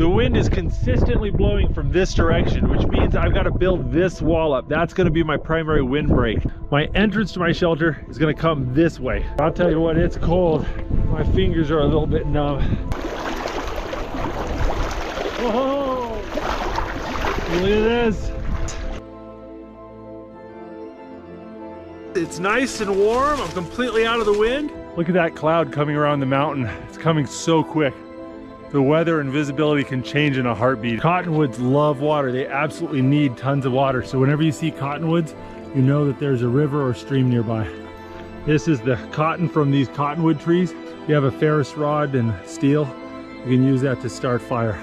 The wind is consistently blowing from this direction, which means I've got to build this wall up. That's going to be my primary windbreak. My entrance to my shelter is going to come this way. I'll tell you what, it's cold. My fingers are a little bit numb. Whoa! Look at this. It's nice and warm. I'm completely out of the wind. Look at that cloud coming around the mountain. It's coming so quick. The weather and visibility can change in a heartbeat. Cottonwoods love water. They absolutely need tons of water. So whenever you see cottonwoods, you know that there's a river or stream nearby. This is the cotton from these cottonwood trees. You have a ferrous rod and steel. You can use that to start fire.